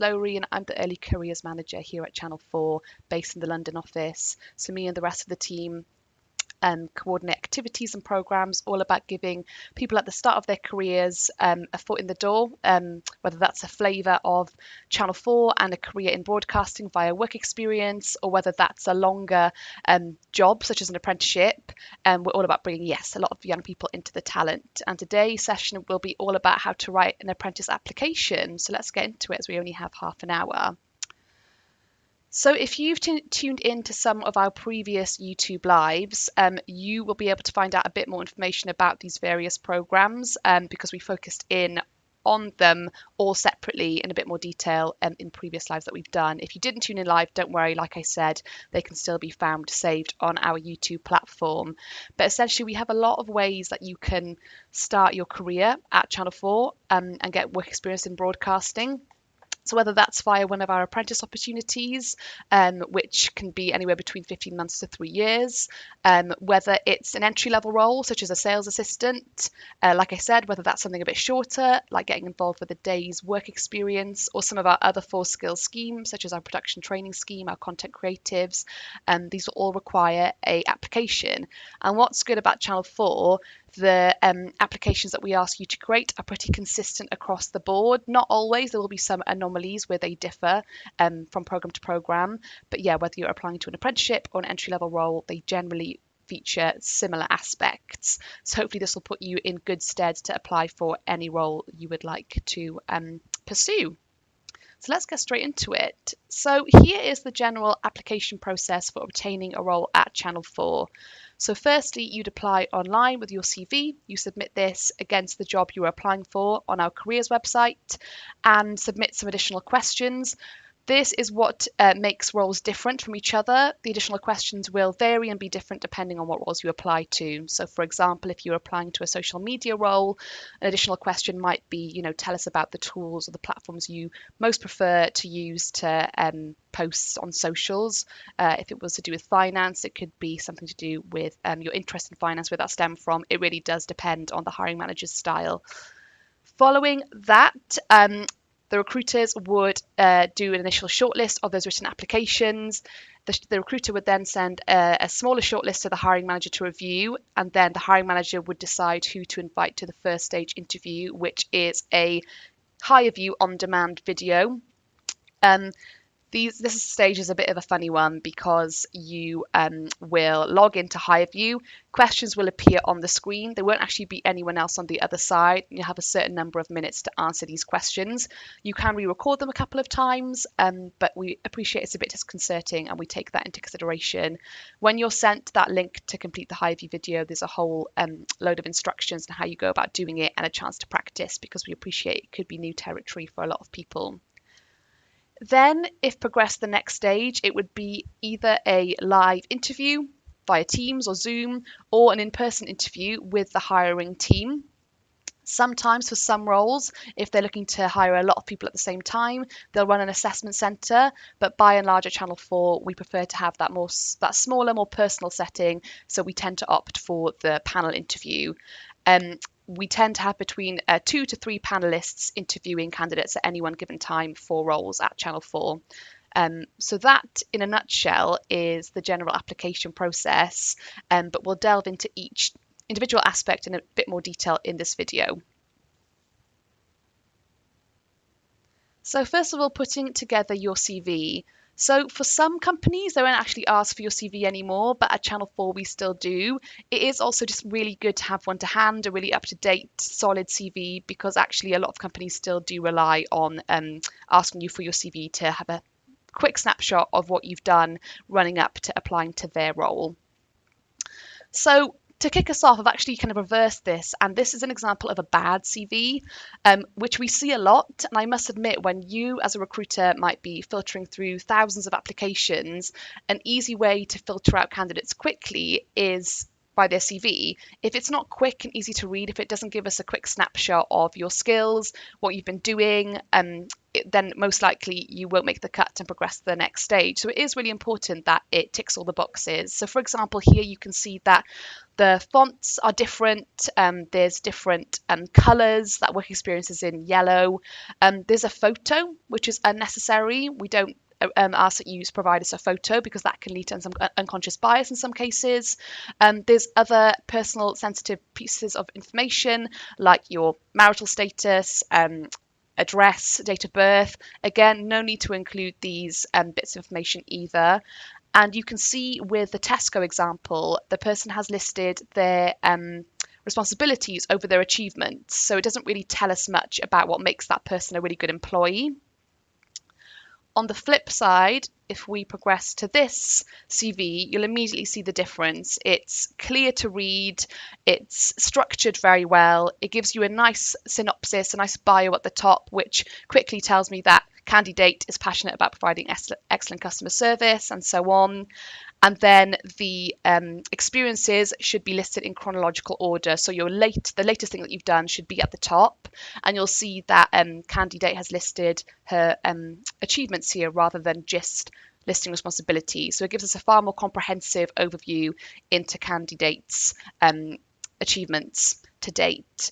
Lowry, and I'm the Early Careers Manager here at Channel 4, based in the London office. So me and the rest of the team coordinate activities and programs all about giving people at the start of their careers a foot in the door, whether that's a flavour of Channel 4 and a career in broadcasting via work experience, or whether that's a longer job such as an apprenticeship. We're all about bringing, yes, a lot of young people into the talent. And today's session will be all about how to write an apprentice application. So let's get into it, as we only have half an hour. So if you've tuned in to some of our previous YouTube lives, you will be able to find out a bit more information about these various programs, because we focused in on them all separately in a bit more detail in previous lives that we've done. If you didn't tune in live, don't worry. Like I said, they can still be found saved on our YouTube platform. But essentially, we have a lot of ways that you can start your career at Channel 4 and get work experience in broadcasting. So whether that's via one of our apprentice opportunities, which can be anywhere between 15 months to 3 years, whether it's an entry-level role, such as a sales assistant, like I said, whether that's something a bit shorter, like getting involved with a day's work experience, or some of our other 4 skills schemes, such as our production training scheme, our content creatives, these will all require a application. And what's good about Channel 4, the applications that we ask you to create are pretty consistent across the board. Not always, there will be some anomalies where they differ from program to program. But yeah, whether you're applying to an apprenticeship or an entry-level role, they generally feature similar aspects. So hopefully this will put you in good stead to apply for any role you would like to pursue. So let's get straight into it. So here is the general application process for obtaining a role at Channel 4. So firstly, you'd apply online with your CV. You submit this against the job you are applying for on our careers website and submit some additional questions. This is what makes roles different from each other. The additional questions will vary and be different depending on what roles you apply to. So for example, if you're applying to a social media role, an additional question might be, tell us about the tools or the platforms you most prefer to use to post on socials. If it was to do with finance, it could be something to do with your interest in finance, where that stemmed from. It really does depend on the hiring manager's style. Following that, the recruiters would do an initial shortlist of those written applications. The recruiter would then send a smaller shortlist to the hiring manager to review, and then the hiring manager would decide who to invite to the first stage interview, which is a HireVue on-demand video. This stage is a bit of a funny one because you will log into HireVue. Questions will appear on the screen. There won't actually be anyone else on the other side. You have a certain number of minutes to answer these questions. You can re-record them a couple of times, but we appreciate it's a bit disconcerting and we take that into consideration. When you're sent that link to complete the HireVue video, there's a whole load of instructions on how you go about doing it and a chance to practice, because we appreciate it could be new territory for a lot of people. Then, if progressed the next stage, it would be either a live interview via Teams or Zoom, or an in-person interview with the hiring team. Sometimes for some roles, if they're looking to hire a lot of people at the same time, they'll run an assessment centre. But by and large at Channel 4, we prefer to have that smaller, more personal setting. So we tend to opt for the panel interview. We tend to have between 2 to 3 panelists interviewing candidates at any one given time for roles at Channel 4. So that, in a nutshell, is the general application process, but we'll delve into each individual aspect in a bit more detail in this video. So first of all, putting together your CV. So for some companies, they won't actually ask for your CV anymore, but at Channel 4, we still do. It is also just really good to have one to hand, a really up-to-date, solid CV, because actually a lot of companies still do rely on asking you for your CV to have a quick snapshot of what you've done running up to applying to their role. So to kick us off, I've actually kind of reversed this, and this is an example of a bad CV, which we see a lot. And I must admit, when you as a recruiter might be filtering through thousands of applications, an easy way to filter out candidates quickly is by their CV. If it's not quick and easy to read, if it doesn't give us a quick snapshot of your skills, what you've been doing, then most likely you won't make the cut and progress to the next stage. So it is really important that it ticks all the boxes. So for example, here you can see that the fonts are different. There's different colours. That work experience is in yellow. There's a photo, which is unnecessary. We don't ask that you provide us a photo because that can lead to some unconscious bias in some cases. There's other personal sensitive pieces of information like your marital status, address, date of birth. Again, no need to include these bits of information either. And you can see with the Tesco example, the person has listed their responsibilities over their achievements. So it doesn't really tell us much about what makes that person a really good employee. On the flip side, if we progress to this CV, you'll immediately see the difference. It's clear to read, it's structured very well, it gives you a nice synopsis, a nice bio at the top, which quickly tells me that candidate is passionate about providing excellent customer service and so on. And then the experiences should be listed in chronological order. So the latest thing that you've done should be at the top. And you'll see that candidate has listed her achievements here rather than just listing responsibilities. So it gives us a far more comprehensive overview into candidates' achievements to date.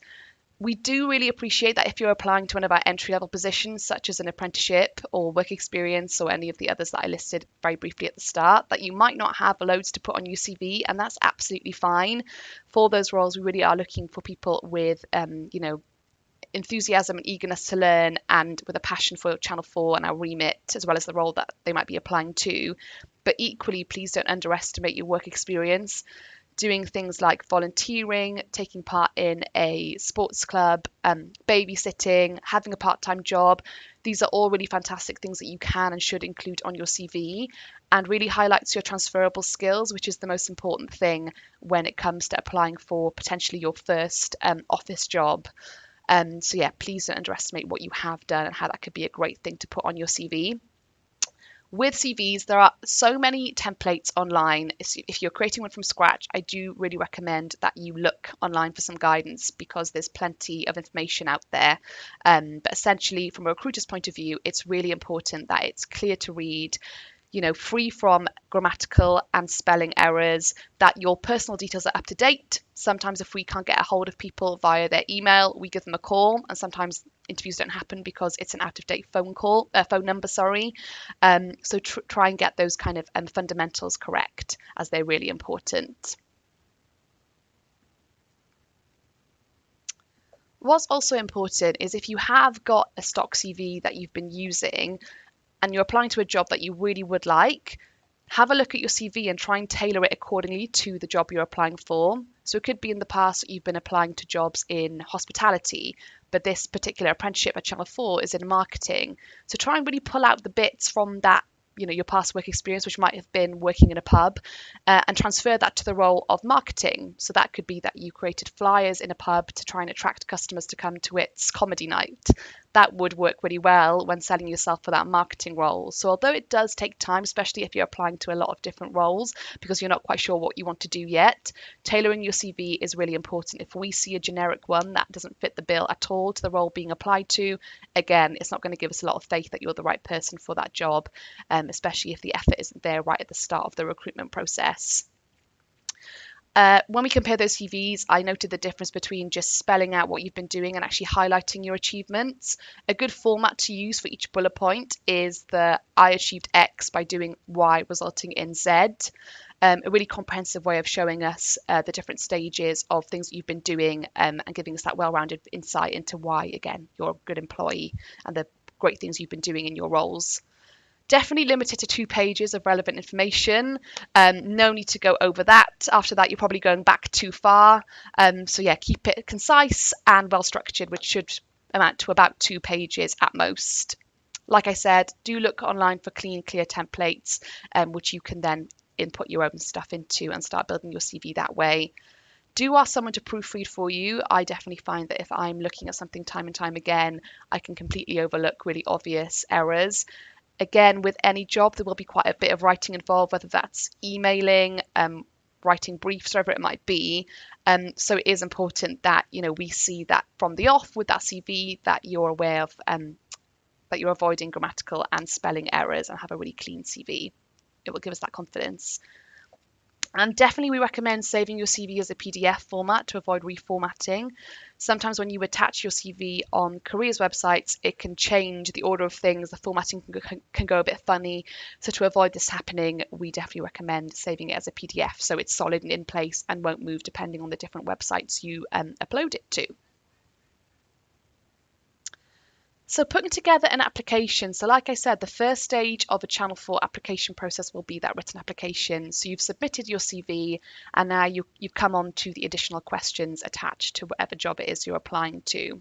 We do really appreciate that if you're applying to one of our entry-level positions, such as an apprenticeship or work experience or any of the others that I listed very briefly at the start, that you might not have loads to put on your CV, and that's absolutely fine. For those roles, we really are looking for people with, enthusiasm and eagerness to learn and with a passion for Channel 4 and our remit, as well as the role that they might be applying to. But equally, please don't underestimate your work experience. Doing things like volunteering, taking part in a sports club, babysitting, having a part-time job. These are all really fantastic things that you can and should include on your CV, and really highlights your transferable skills, which is the most important thing when it comes to applying for potentially your first office job. So yeah, please don't underestimate what you have done and how that could be a great thing to put on your CV. With CVs, there are so many templates online. If you're creating one from scratch, I do really recommend that you look online for some guidance because there's plenty of information out there. But essentially, from a recruiter's point of view, it's really important that it's clear to read, free from grammatical and spelling errors, that your personal details are up to date. Sometimes if we can't get a hold of people via their email, we give them a call, and sometimes interviews don't happen because it's an out-of-date phone number, sorry. So try and get those kind of fundamentals correct, as they're really important. What's also important is if you have got a stock CV that you've been using, and you're applying to a job that you really would like, have a look at your CV and try and tailor it accordingly to the job you're applying for. So it could be in the past that you've been applying to jobs in hospitality, but this particular apprenticeship at Channel 4 is in marketing. So try and really pull out the bits from that, your past work experience, which might have been working in a pub, and transfer that to the role of marketing. So that could be that you created flyers in a pub to try and attract customers to come to its comedy night. That would work really well when selling yourself for that marketing role. So although it does take time, especially if you're applying to a lot of different roles because you're not quite sure what you want to do yet, tailoring your CV is really important. If we see a generic one that doesn't fit the bill at all to the role being applied to, again, it's not going to give us a lot of faith that you're the right person for that job, especially if the effort isn't there right at the start of the recruitment process. When we compare those CVs, I noted the difference between just spelling out what you've been doing and actually highlighting your achievements. A good format to use for each bullet point is the I achieved X by doing Y resulting in Z. A really comprehensive way of showing us the different stages of things that you've been doing, and giving us that well-rounded insight into why, again, you're a good employee and the great things you've been doing in your roles. Definitely limited to 2 pages of relevant information. No need to go over that. After that, you're probably going back too far. So yeah, keep it concise and well structured, which should amount to about 2 pages at most. Like I said, do look online for clean, clear templates, which you can then input your own stuff into and start building your CV that way. Do ask someone to proofread for you. I definitely find that if I'm looking at something time and time again, I can completely overlook really obvious errors. Again, with any job, there will be quite a bit of writing involved, whether that's emailing, writing briefs, whatever it might be. So it is important that, we see that from the off with that CV that you're aware of that you're avoiding grammatical and spelling errors and have a really clean CV. It will give us that confidence. And definitely we recommend saving your CV as a PDF format to avoid reformatting. Sometimes when you attach your CV on careers websites, it can change the order of things. The formatting can go a bit funny. So to avoid this happening, we definitely recommend saving it as a PDF so it's solid and in place and won't move depending on the different websites you upload it to. So putting together an application. So like I said, the first stage of a Channel 4 application process will be that written application. So you've submitted your CV and now you've come on to the additional questions attached to whatever job it is you're applying to.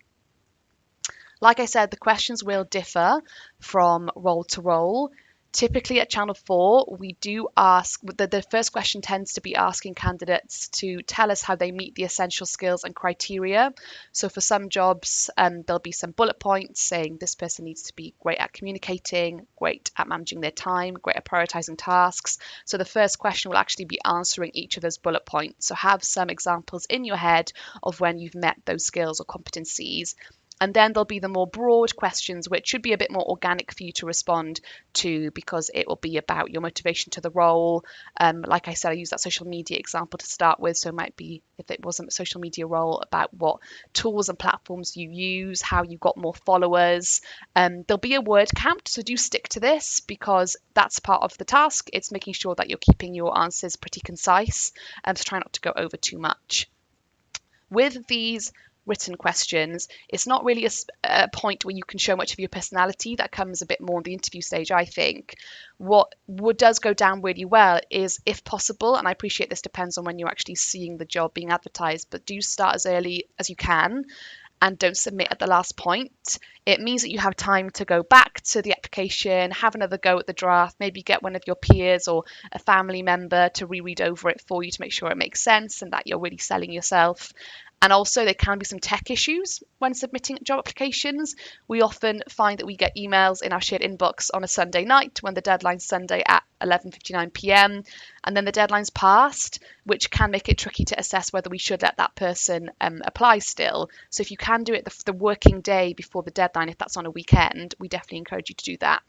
Like I said, the questions will differ from role to role. Typically at Channel 4, we do ask, the first question tends to be asking candidates to tell us how they meet the essential skills and criteria. So for some jobs, there'll be some bullet points saying this person needs to be great at communicating, great at managing their time, great at prioritizing tasks. So the first question will actually be answering each of those bullet points. So have some examples in your head of when you've met those skills or competencies. And then there'll be the more broad questions, which should be a bit more organic for you to respond to because it will be about your motivation to the role. Like I said, I use that social media example to start with. So it might be, if it wasn't a social media role, about what tools and platforms you use, how you got more followers. There'll be a word count. So do stick to this because that's part of the task. It's making sure that you're keeping your answers pretty concise. So try not to go over too much. With these written questions, it's not really a point where you can show much of your personality. That comes a bit more on the interview stage, I think. What does go down really well is, if possible, and I appreciate this depends on when you're actually seeing the job being advertised, but do start as early as you can and don't submit at the last point. It means that you have time to go back to the application, have another go at the draft, maybe get one of your peers or a family member to reread over it for you to make sure it makes sense and that you're really selling yourself. And also there can be some tech issues when submitting job applications. We often find that we get emails in our shared inbox on a Sunday night when the deadline's Sunday at 11:59 p.m. and then the deadline's passed, which can make it tricky to assess whether we should let that person apply still. So if you can do it the working day before the deadline, if that's on a weekend, we definitely encourage you to do that.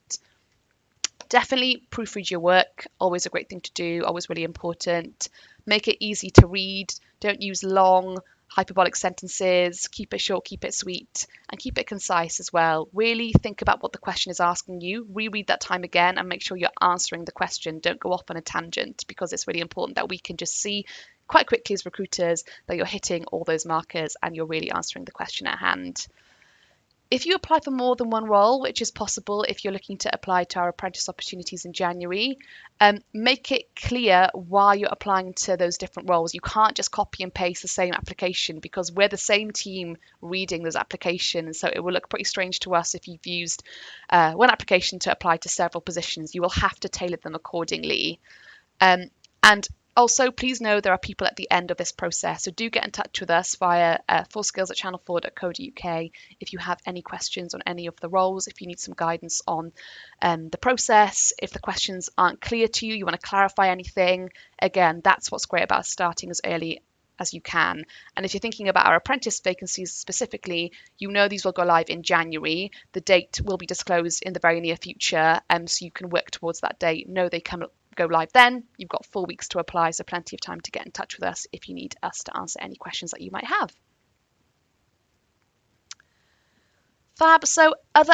Definitely proofread your work, always a great thing to do, always really important. Make it easy to read, don't use long hyperbolic sentences, keep it short, keep it sweet, and keep it concise as well. Really think about what the question is asking you, reread that time again and make sure you're answering the question. Don't go off on a tangent because it's really important that we can just see quite quickly as recruiters that you're hitting all those markers and you're really answering the question at hand. If you apply for more than one role, which is possible if you're looking to apply to our apprentice opportunities in January, make it clear why you're applying to those different roles. You can't just copy and paste the same application because we're the same team reading those applications. So it will look pretty strange to us if you've used one application to apply to several positions. You will have to tailor them accordingly. And also, please know there are people at the end of this process, so do get in touch with us via fullskills@channel4.co.uk if you have any questions on any of the roles, if you need some guidance on the process, if the questions aren't clear to you, you want to clarify anything. Again, that's what's great about starting as early as you can. And if you're thinking about our apprentice vacancies specifically, you know these will go live in January. The date will be disclosed in the very near future, so you can work towards that date. Know they go live then. You've got 4 weeks to apply, so plenty of time to get in touch with us if you need us to answer any questions that you might have. Fab. So other,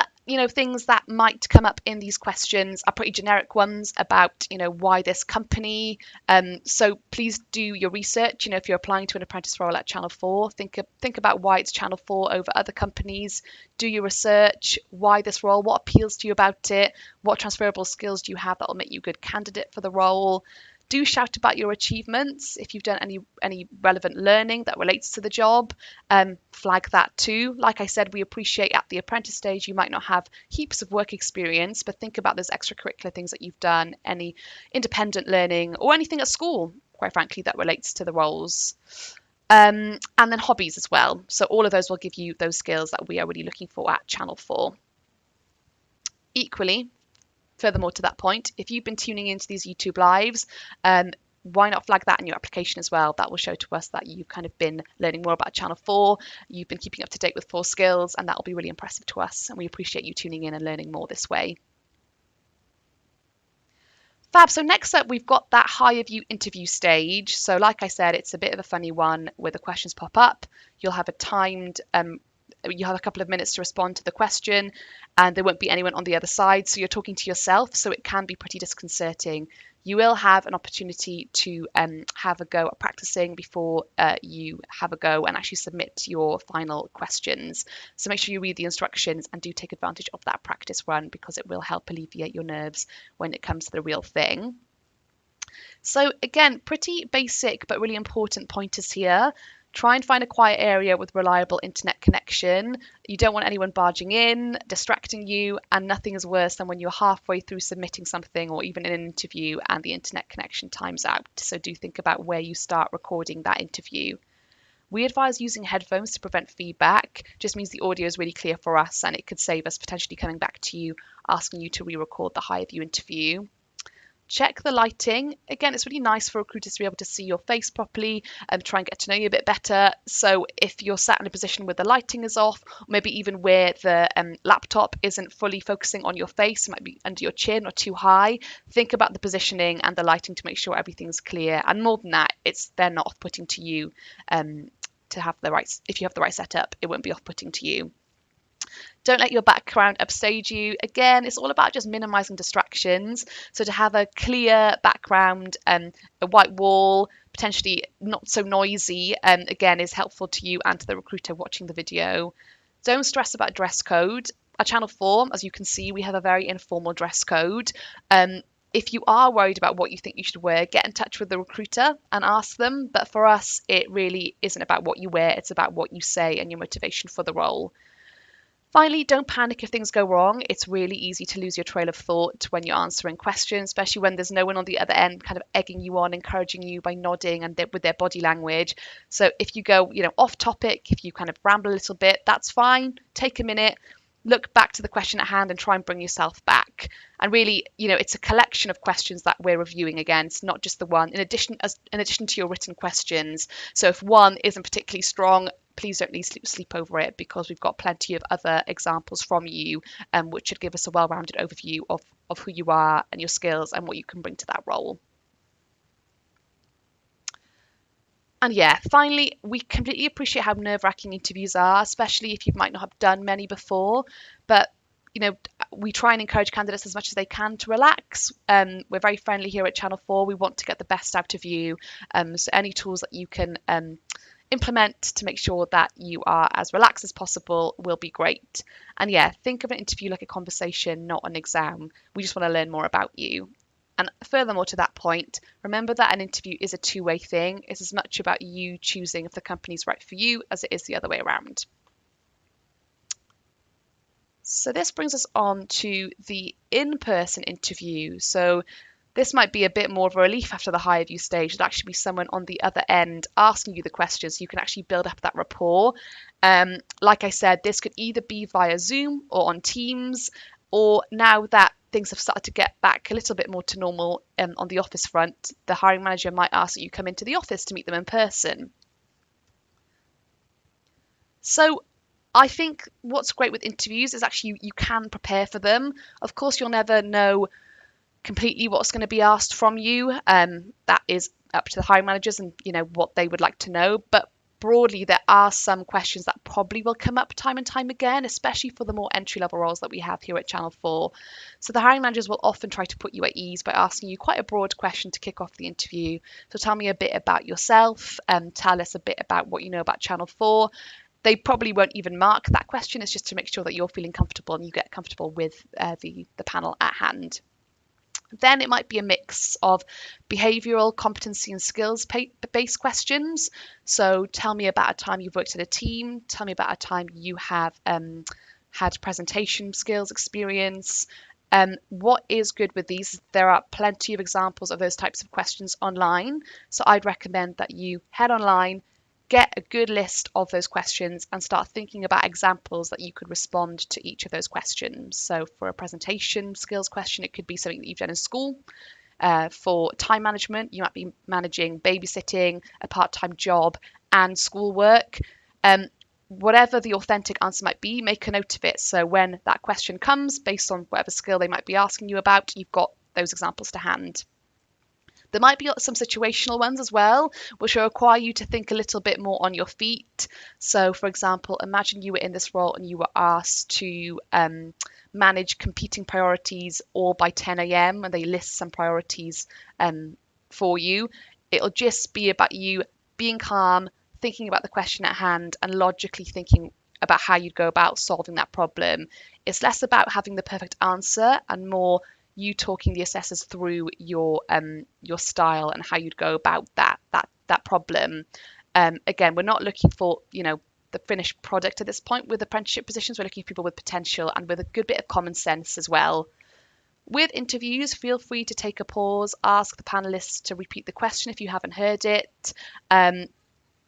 things that might come up in these questions are pretty generic ones about, why this company. So please do your research. If you're applying to an apprentice role at Channel 4, think about why it's Channel 4 over other companies. Do your research. Why this role? What appeals to you about it? What transferable skills do you have that will make you a good candidate for the role? Do shout about your achievements. If you've done any relevant learning that relates to the job, flag that too. Like I said, we appreciate at the apprentice stage you might not have heaps of work experience, but think about those extracurricular things that you've done, any independent learning or anything at school, quite frankly, that relates to the roles. And then hobbies as well. So all of those will give you those skills that we are really looking for at Channel 4. Equally, furthermore to that point, if you've been tuning into these YouTube lives, why not flag that in your application as well? That will show to us that you've kind of been learning more about Channel 4, you've been keeping up to date with 4 skills, and that will be really impressive to us. And we appreciate you tuning in and learning more this way. Fab. So next up, we've got that higher view interview stage. So like I said, it's a bit of a funny one where the questions pop up. You'll have a timed you have a couple of minutes to respond to the question, and there won't be anyone on the other side, so you're talking to yourself, so it can be pretty disconcerting. You will have an opportunity to have a go at practicing before you have a go and actually submit your final questions. So make sure you read the instructions and do take advantage of that practice run, because it will help alleviate your nerves when it comes to the real thing. So again, pretty basic but really important pointers here. Try and find a quiet area with reliable internet connection. You don't want anyone barging in, distracting you, and nothing is worse than when you're halfway through submitting something or even in an interview and the internet connection times out. So do think about where you start recording that interview. We advise using headphones to prevent feedback. Just means the audio is really clear for us, and it could save us potentially coming back to you asking you to re-record the higher view interview. Check the lighting. Again, it's really nice for recruiters to be able to see your face properly and try and get to know you a bit better. So if you're sat in a position where the lighting is off, or maybe even where the laptop isn't fully focusing on your face, it might be under your chin or too high, think about the positioning and the lighting to make sure everything's clear. And more than that, they're not off-putting to you. To have the right, if you have the right setup, it won't be off-putting to you. Don't let your background upstage you. Again, it's all about just minimizing distractions. So to have a clear background, a white wall, potentially not so noisy, again, is helpful to you and to the recruiter watching the video. Don't stress about dress code. At Channel 4, as you can see, we have a very informal dress code. If you are worried about what you think you should wear, get in touch with the recruiter and ask them. But for us, it really isn't about what you wear. It's about what you say and your motivation for the role. Finally, don't panic if things go wrong. It's really easy to lose your trail of thought when you're answering questions, especially when there's no one on the other end kind of egging you on, encouraging you by nodding and with their body language. So if you go, off topic, if you kind of ramble a little bit, that's fine. Take a minute, look back to the question at hand and try and bring yourself back. And really, it's a collection of questions that we're reviewing again. It's not just the one, in addition to your written questions. So if one isn't particularly strong, please don't sleep over it, because we've got plenty of other examples from you, which should give us a well-rounded overview of who you are and your skills and what you can bring to that role. And yeah, finally, we completely appreciate how nerve-wracking interviews are, especially if you might not have done many before. But we try and encourage candidates as much as they can to relax. We're very friendly here at Channel 4. We want to get the best out of you. So any tools that you can implement to make sure that you are as relaxed as possible will be great. And yeah, think of an interview like a conversation, not an exam. We just want to learn more about you. And furthermore to that point, remember that an interview is a two-way thing. It's as much about you choosing if the company's right for you as it is the other way around. So this brings us on to the in-person interview. So this might be a bit more of a relief after the higher view stage. There'll actually be someone on the other end asking you the questions, so you can actually build up that rapport. Like I said, this could either be via Zoom or on Teams, or now that things have started to get back a little bit more to normal on the office front, the hiring manager might ask that you come into the office to meet them in person. So I think what's great with interviews is actually you can prepare for them. Of course, you'll never know completely what's going to be asked from you. That is up to the hiring managers and what they would like to know. But broadly, there are some questions that probably will come up time and time again, especially for the more entry-level roles that we have here at Channel 4. So the hiring managers will often try to put you at ease by asking you quite a broad question to kick off the interview. So tell me a bit about yourself, tell us a bit about what you know about Channel 4. They probably won't even mark that question. It's just to make sure that you're feeling comfortable and you get comfortable with the panel at hand. Then it might be a mix of behavioural, competency and skills-based questions. So tell me about a time you've worked in a team. Tell me about a time you have had presentation skills experience. What is good with these? There are plenty of examples of those types of questions online. So I'd recommend that you head online, get a good list of those questions and start thinking about examples that you could respond to each of those questions. So for a presentation skills question, it could be something that you've done in school. For time management, you might be managing babysitting, a part-time job, and schoolwork. Whatever the authentic answer might be, make a note of it. So when that question comes, based on whatever skill they might be asking you about, you've got those examples to hand. There might be some situational ones as well, which will require you to think a little bit more on your feet. So, for example, imagine you were in this role and you were asked to manage competing priorities all by 10 a.m. and they list some priorities for you. It'll just be about you being calm, thinking about the question at hand, and logically thinking about how you'd go about solving that problem. It's less about having the perfect answer and more you talking the assessors through your style and how you'd go about that problem. Again, we're not looking for the finished product at this point with apprenticeship positions. We're looking for people with potential and with a good bit of common sense as well. With interviews, feel free to take a pause, ask the panelists to repeat the question if you haven't heard it.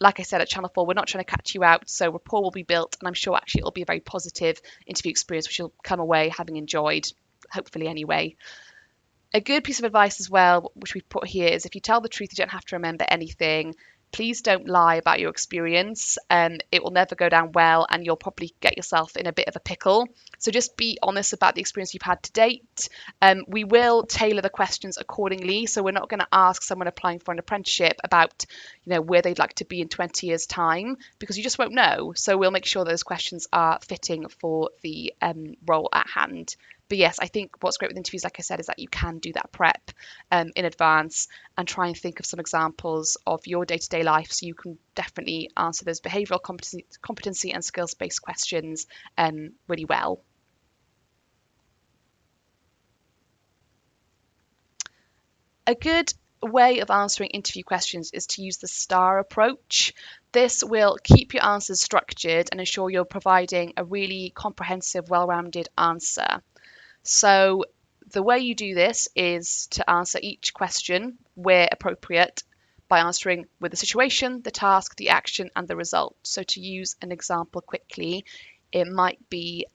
Like I said, at Channel 4, we're not trying to catch you out, so rapport will be built, and I'm sure actually it'll be a very positive interview experience, which you'll come away having enjoyed, hopefully anyway. A good piece of advice as well, which we've put here, is if you tell the truth, you don't have to remember anything. Please don't lie about your experience. It will never go down well and you'll probably get yourself in a bit of a pickle. So just be honest about the experience you've had to date. We will tailor the questions accordingly. So we're not going to ask someone applying for an apprenticeship about, where they'd like to be in 20 years' time, because you just won't know. So we'll make sure those questions are fitting for the role at hand. But yes, I think what's great with interviews, like I said, is that you can do that prep in advance and try and think of some examples of your day-to-day life so you can definitely answer those behavioural competency and skills-based questions really well. A good way of answering interview questions is to use the STAR approach. This will keep your answers structured and ensure you're providing a really comprehensive, well-rounded answer. So the way you do this is to answer each question where appropriate by answering with the situation, the task, the action, and the result. So to use an example quickly, it might be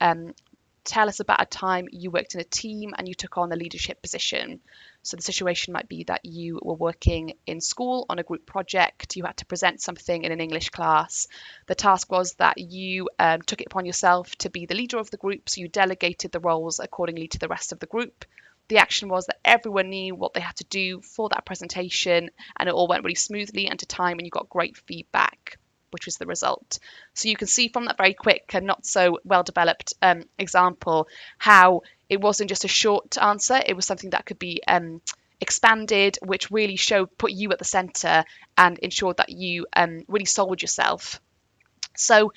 tell us about a time you worked in a team and you took on a leadership position. So the situation might be that you were working in school on a group project. You had to present something in an English class. The task was that you took it upon yourself to be the leader of the group. So you delegated the roles accordingly to the rest of the group. The action was that everyone knew what they had to do for that presentation and it all went really smoothly and to time and you got great feedback, which was the result. So you can see from that very quick and not so well developed example how it wasn't just a short answer, it was something that could be expanded, which really put you at the centre and ensured that you really sold yourself. So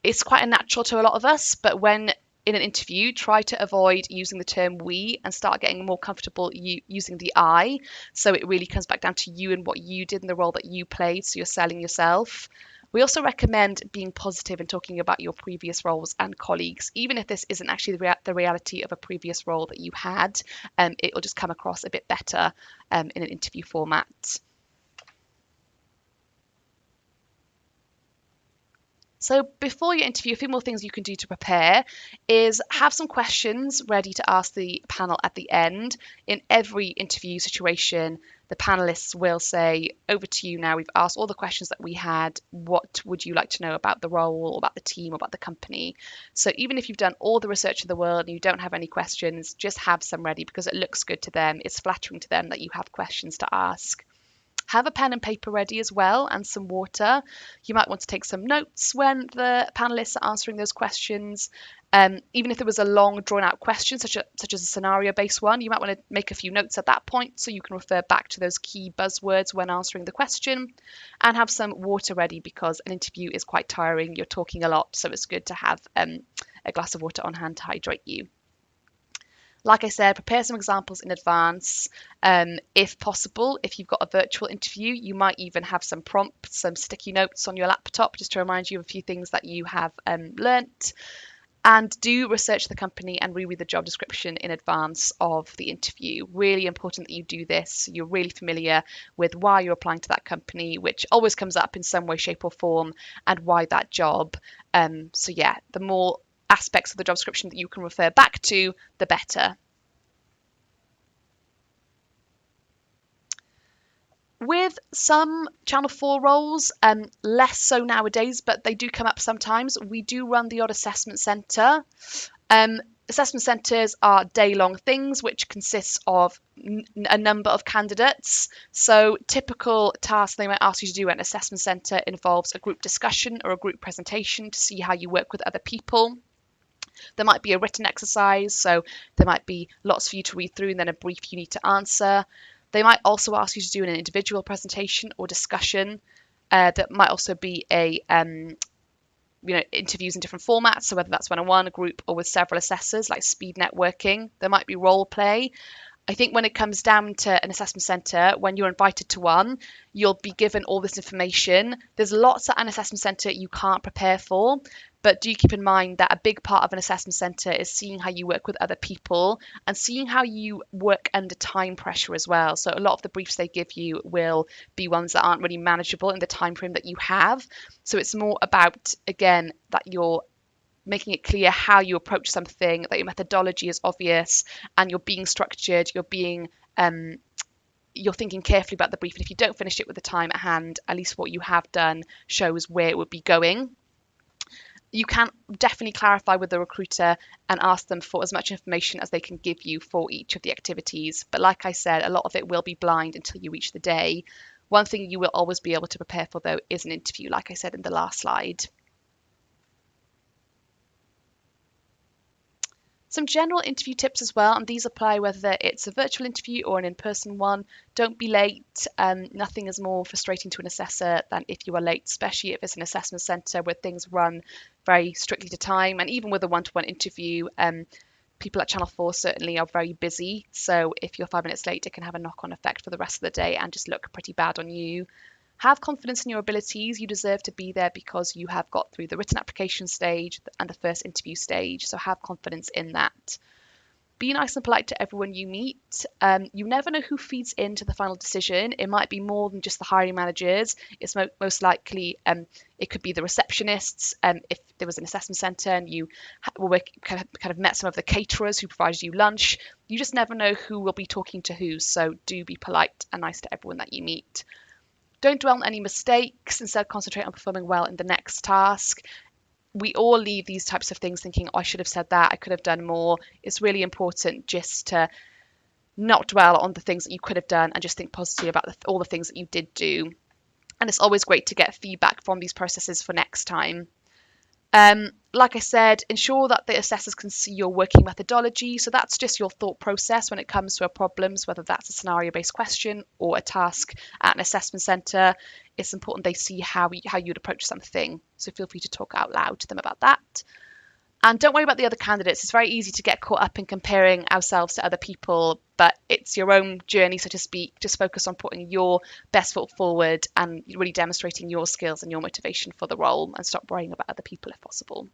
it's quite a natural to a lot of us, but when in an interview, try to avoid using the term we and start getting more comfortable using the I. So it really comes back down to you and what you did in the role that you played. So you're selling yourself. We also recommend being positive and talking about your previous roles and colleagues, even if this isn't actually the reality of a previous role that you had. It will just come across a bit better in an interview format. So before your interview, a few more things you can do to prepare is have some questions ready to ask the panel at the end. In every interview situation, the panelists will say, over to you now, we've asked all the questions that we had. What would you like to know about the role, about the team, about the company? So even if you've done all the research in the world and you don't have any questions, just have some ready because it looks good to them. It's flattering to them that you have questions to ask. Have a pen and paper ready as well and some water. You might want to take some notes when the panelists are answering those questions. Even if there was a long drawn out question, such as a scenario based one, you might want to make a few notes at that point so you can refer back to those key buzzwords when answering the question, and have some water ready because an interview is quite tiring. You're talking a lot, so it's good to have a glass of water on hand to hydrate you. Like I said, prepare some examples in advance. If possible, if you've got a virtual interview, you might even have some prompts, some sticky notes on your laptop just to remind you of a few things that you have learnt. And do research the company and reread the job description in advance of the interview. Really important that you do this so you're really familiar with why you're applying to that company, which always comes up in some way, shape or form, and why that job. So yeah, the more aspects of the job description that you can refer back to, the better. With some Channel 4 roles, less so nowadays, but they do come up sometimes, we do run the odd assessment centre. Assessment centres are day-long things which consists of a number of candidates. So typical tasks they might ask you to do at an assessment centre involves a group discussion or a group presentation to see how you work with other people. There might be a written exercise, so there might be lots for you to read through and then a brief you need to answer. They might also ask you to do an individual presentation or discussion. That might also be a interviews in different formats, so whether that's one-on-one, a group, or with several assessors, like speed networking. There might be role play. I think when it comes down to an assessment centre, when you're invited to one, you'll be given all this information. There's lots at an assessment centre you can't prepare for, but do keep in mind that a big part of an assessment centre is seeing how you work with other people and seeing how you work under time pressure as well. So a lot of the briefs they give you will be ones that aren't really manageable in the time frame that you have. So it's more about, again, that you're making it clear how you approach something, that your methodology is obvious and you're being structured, you're thinking carefully about the brief. And if you don't finish it with the time at hand, at least what you have done shows where it would be going. You can definitely clarify with the recruiter and ask them for as much information as they can give you for each of the activities. But like I said, a lot of it will be blind until you reach the day. One thing you will always be able to prepare for, though, is an interview, like I said in the last slide. Some general interview tips as well, and these apply whether it's a virtual interview or an in-person one. Don't be late. Nothing is more frustrating to an assessor than if you are late, especially if it's an assessment centre where things run very strictly to time. And even with a one-to-one interview, people at Channel 4 certainly are very busy. So if you're 5 minutes late, it can have a knock-on effect for the rest of the day and just look pretty bad on you. Have confidence in your abilities. You deserve to be there because you have got through the written application stage and the first interview stage. So have confidence in that. Be nice and polite to everyone you meet. You never know who feeds into the final decision. It might be more than just the hiring managers. It's most likely it could be the receptionists. If there was an assessment centre and you kind of met some of the caterers who provided you lunch, you just never know who will be talking to who. So do be polite and nice to everyone that you meet. Don't dwell on any mistakes. Instead, concentrate on performing well in the next task. We all leave these types of things thinking, oh, I should have said that, I could have done more. It's really important just to not dwell on the things that you could have done and just think positively about all the things that you did do. And it's always great to get feedback from these processes for next time. Like I said, ensure that the assessors can see your working methodology. So that's just your thought process when it comes to a problem, whether that's a scenario-based question or a task at an assessment centre. It's important they see how you'd approach something. So feel free to talk out loud to them about that. And don't worry about the other candidates. It's very easy to get caught up in comparing ourselves to other people, but it's your own journey, so to speak. Just focus on putting your best foot forward and really demonstrating your skills and your motivation for the role, and stop worrying about other people if possible.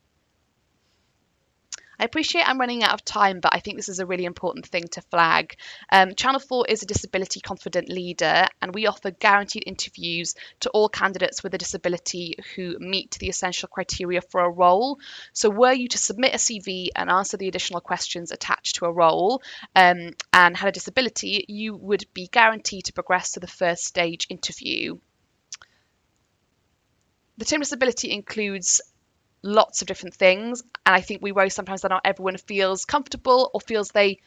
I appreciate I'm running out of time, but I think this is a really important thing to flag. Channel 4 is a disability confident leader, and we offer guaranteed interviews to all candidates with a disability who meet the essential criteria for a role. So were you to submit a CV and answer the additional questions attached to a role and had a disability, you would be guaranteed to progress to the first stage interview. The term disability includes lots of different things, and I think we worry sometimes that not everyone feels comfortable or feels they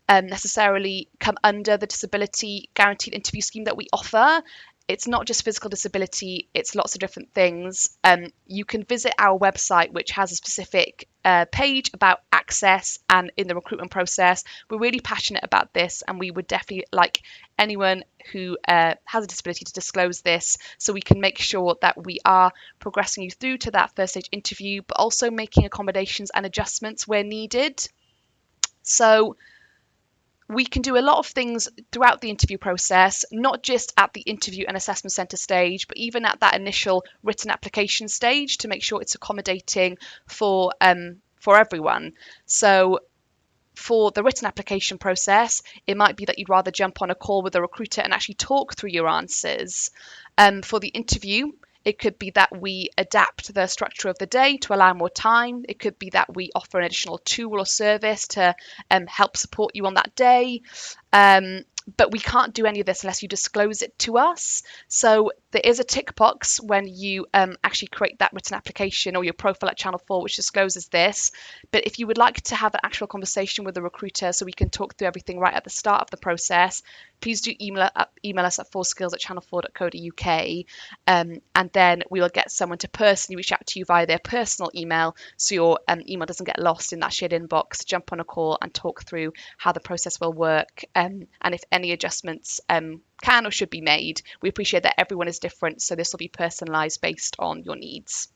necessarily come under the disability guaranteed interview scheme that we offer. It's not just physical disability, it's lots of different things. You can visit our website, which has a specific page about access and in the recruitment process. We're really passionate about this, and we would definitely like anyone who has a disability to disclose this, so we can make sure that we are progressing you through to that first stage interview, but also making accommodations and adjustments where needed. So we can do a lot of things throughout the interview process, not just at the interview and assessment centre stage, but even at that initial written application stage, to make sure it's accommodating for everyone. So for the written application process, it might be that you'd rather jump on a call with a recruiter and actually talk through your answers. For the interview, it could be that we adapt the structure of the day to allow more time. It could be that we offer an additional tool or service to help support you on that day. but we can't do any of this unless you disclose it to us. So there is a tick box when you actually create that written application or your profile at Channel 4, which discloses this. But if you would like to have an actual conversation with a recruiter so we can talk through everything right at the start of the process, please do email us at 4skills@channel4.co.uk, and then we will get someone to personally reach out to you via their personal email, so your email doesn't get lost in that shared inbox. Jump on a call and talk through how the process will work, and if any adjustments can or should be made. We appreciate that everyone is different, so this will be personalised based on your needs.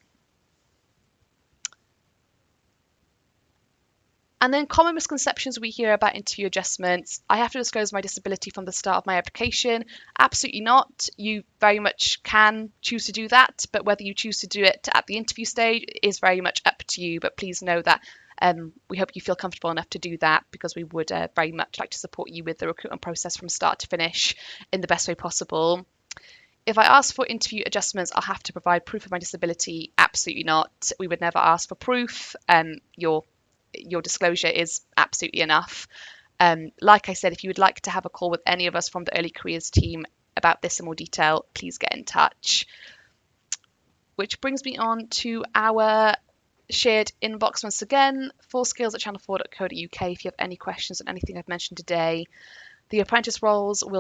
And then common misconceptions we hear about interview adjustments. I have to disclose my disability from the start of my application. Absolutely not. You very much can choose to do that, but whether you choose to do it at the interview stage is very much up to you. But please know that we hope you feel comfortable enough to do that, because we would very much like to support you with the recruitment process from start to finish in the best way possible. If I ask for interview adjustments, I'll have to provide proof of my disability. Absolutely not. We would never ask for proof. Your disclosure is absolutely enough. Like I said, if you would like to have a call with any of us from the early careers team about this in more detail, please get in touch. Which brings me on to our shared inbox once again, 4skills@channel4.co.uk if you have any questions on anything I've mentioned today. The apprentice roles will